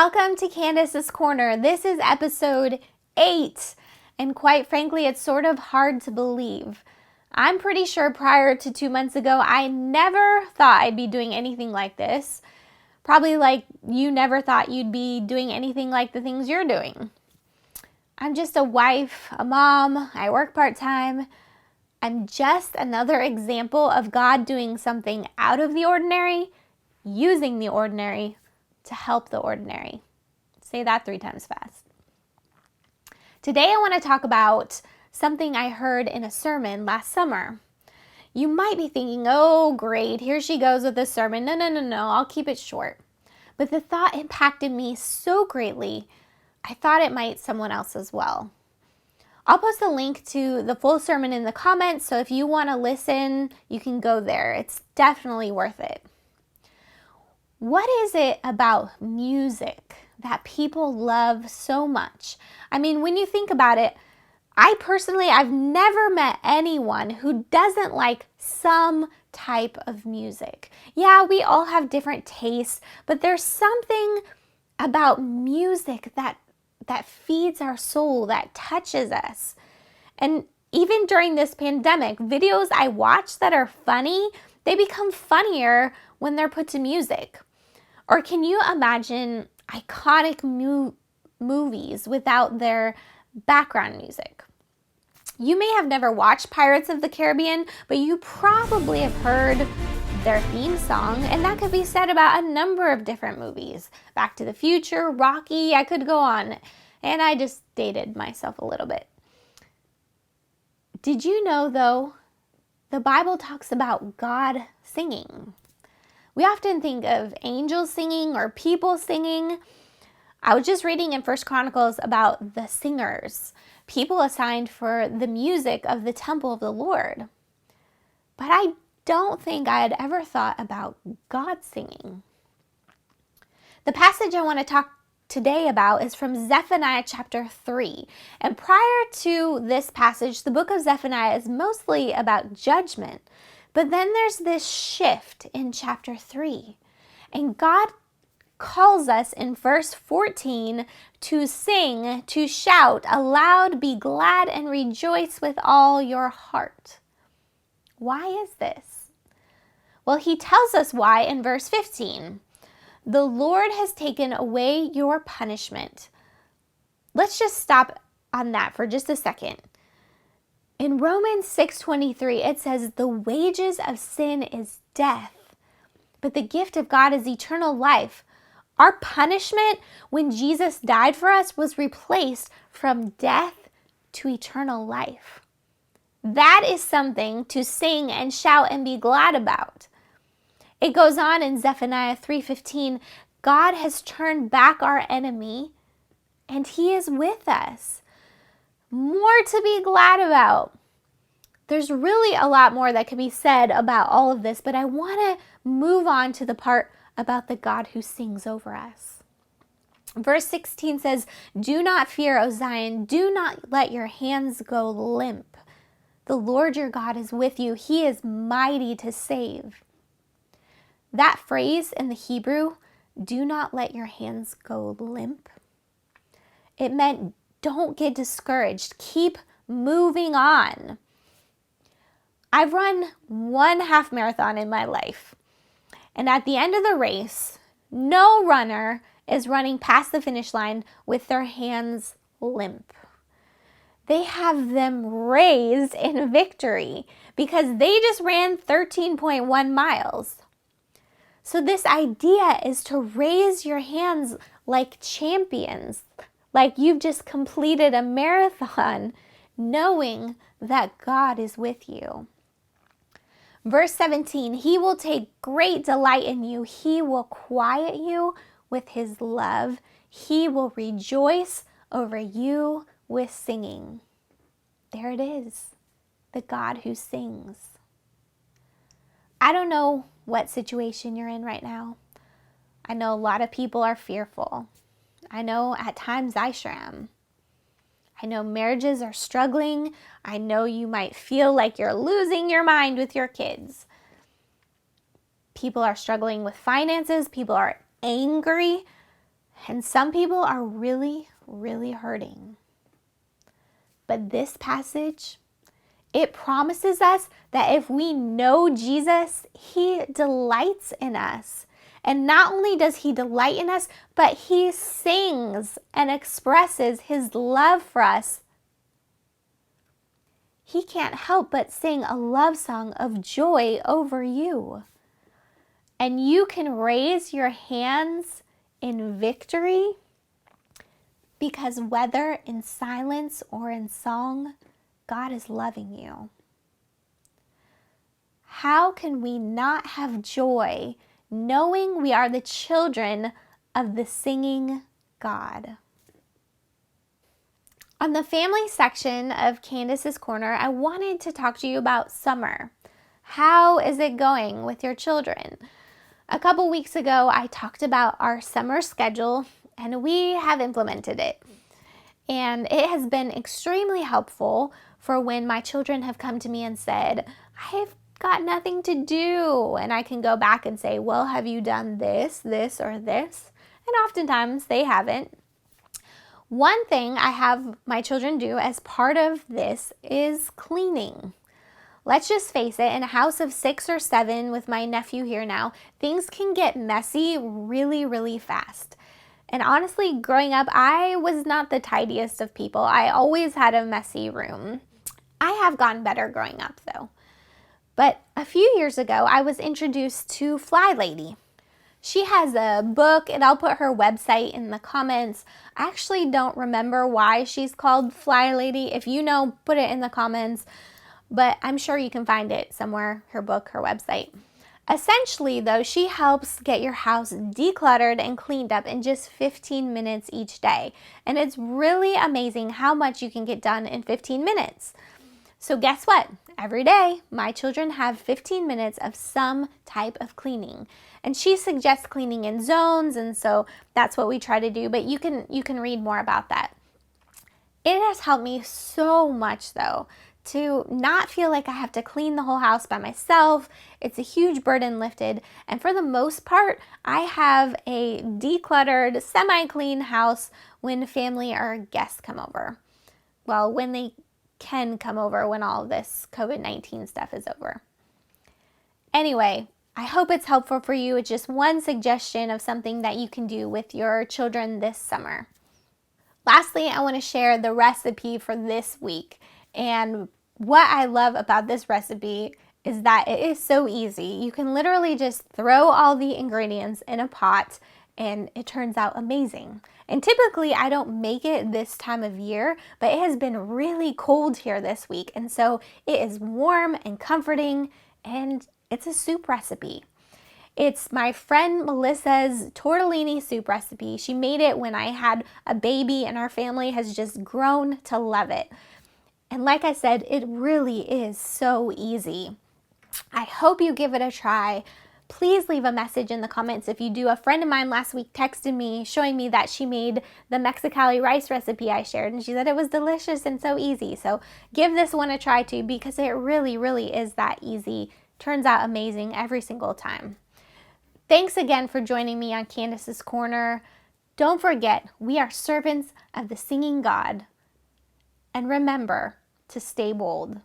Welcome to Candace's Corner. This is episode 8, and quite frankly, it's sort of hard to believe. I'm pretty sure prior to 2 months ago, I never thought I'd be doing anything like this. Probably like you never thought you'd be doing anything like the things you're doing. I'm just a wife, a mom, I work part-time. I'm just another example of God doing something out of the ordinary, using the ordinary to help the ordinary. Say that 3 times fast. Today I want to talk about something I heard in a sermon last summer. You might be thinking, oh great, here she goes with this sermon. No, I'll keep it short. But the thought impacted me so greatly, I thought it might someone else as well. I'll post a link to the full sermon in the comments, so if you want to listen, you can go there. It's definitely worth it. What is it about music that people love so much? I mean, when you think about it, I've never met anyone who doesn't like some type of music. Yeah, we all have different tastes, but there's something about music that feeds our soul, that touches us. And even during this pandemic, videos I watch that are funny, they become funnier when they're put to music. Or can you imagine iconic movies without their background music? You may have never watched Pirates of the Caribbean, but you probably have heard their theme song, and that could be said about a number of different movies. Back to the Future, Rocky, I could go on. And I just dated myself a little bit. Did you know, though, the Bible talks about God singing? We often think of angels singing or people singing. I was just reading in 1 Chronicles about the singers, people assigned for the music of the temple of the Lord. But I don't think I had ever thought about God singing. The passage I want to talk today about is from Zephaniah chapter 3. And prior to this passage, the book of Zephaniah is mostly about judgment. But then there's this shift in chapter 3. And God calls us in verse 14 to sing, to shout aloud, be glad and rejoice with all your heart. Why is this? Well, he tells us why in verse 15. The Lord has taken away your punishment. Let's just stop on that for just a second. In Romans 6:23, it says, the wages of sin is death, but the gift of God is eternal life. Our punishment when Jesus died for us was replaced from death to eternal life. That is something to sing and shout and be glad about. It goes on in Zephaniah 3:15, God has turned back our enemy and he is with us. More to be glad about. There's really a lot more that can be said about all of this, but I want to move on to the part about the God who sings over us. Verse 16 says, do not fear, O Zion. Do not let your hands go limp. The Lord your God is with you. He is mighty to save. That phrase in the Hebrew, do not let your hands go limp, it meant don't get discouraged. Keep moving on. I've run 1 half marathon in my life. And at the end of the race, no runner is running past the finish line with their hands limp. They have them raised in victory because they just ran 13.1 miles. So this idea is to raise your hands like champions, like you've just completed a marathon, knowing that God is with you. Verse 17, he will take great delight in you. He will quiet you with his love. He will rejoice over you with singing. There it is, the God who sings. I don't know what situation you're in right now. I know a lot of people are fearful. I know at times I sure am. I know marriages are struggling. I know you might feel like you're losing your mind with your kids. People are struggling with finances. People are angry. And some people are really, really hurting. But this passage, it promises us that if we know Jesus, he delights in us. And not only does he delight in us, but he sings and expresses his love for us. He can't help but sing a love song of joy over you. And you can raise your hands in victory because whether in silence or in song, God is loving you. How can we not have joy knowing we are the children of the singing God? On the family section of Candace's Corner, I wanted to talk to you about summer. How is it going with your children? A couple weeks ago, I talked about our summer schedule, and we have implemented it. And it has been extremely helpful for when my children have come to me and said, I've got nothing to do. And I can go back and say, well, have you done this, this, or this? And oftentimes they haven't. One thing I have my children do as part of this is cleaning. Let's just face it, in a house of 6 or 7 with my nephew here now, things can get messy really, really fast. And honestly, growing up, I was not the tidiest of people. I always had a messy room. I have gotten better growing up though. But a few years ago, I was introduced to Fly Lady. She has a book, and I'll put her website in the comments. I actually don't remember why she's called Fly Lady. If you know, put it in the comments. But I'm sure you can find it somewhere, her book, her website. Essentially, though, she helps get your house decluttered and cleaned up in just 15 minutes each day. And it's really amazing how much you can get done in 15 minutes. So guess what? Every day, my children have 15 minutes of some type of cleaning. And she suggests cleaning in zones, and so that's what we try to do. But you can read more about that. It has helped me so much, though, to not feel like I have to clean the whole house by myself. It's a huge burden lifted. And for the most part, I have a decluttered, semi-clean house when family or guests come over. Well, when they can come over, when all this COVID-19 stuff is over. Anyway, I hope it's helpful for you. It's just one suggestion of something that you can do with your children this summer. Lastly, I want to share the recipe for this week. And what I love about this recipe is that it is so easy. You can literally just throw all the ingredients in a pot and it turns out amazing. And typically I don't make it this time of year, but it has been really cold here this week. And so it is warm and comforting, and it's a soup recipe. It's my friend Melissa's tortellini soup recipe. She made it when I had a baby, and our family has just grown to love it. And like I said, it really is so easy. I hope you give it a try. Please leave a message in the comments if you do. A friend of mine last week texted me showing me that she made the Mexicali rice recipe I shared, and she said it was delicious and so easy. So give this one a try too, because it really, really is that easy. Turns out amazing every single time. Thanks again for joining me on Candace's Corner. Don't forget, we are servants of the singing God. And remember to stay bold.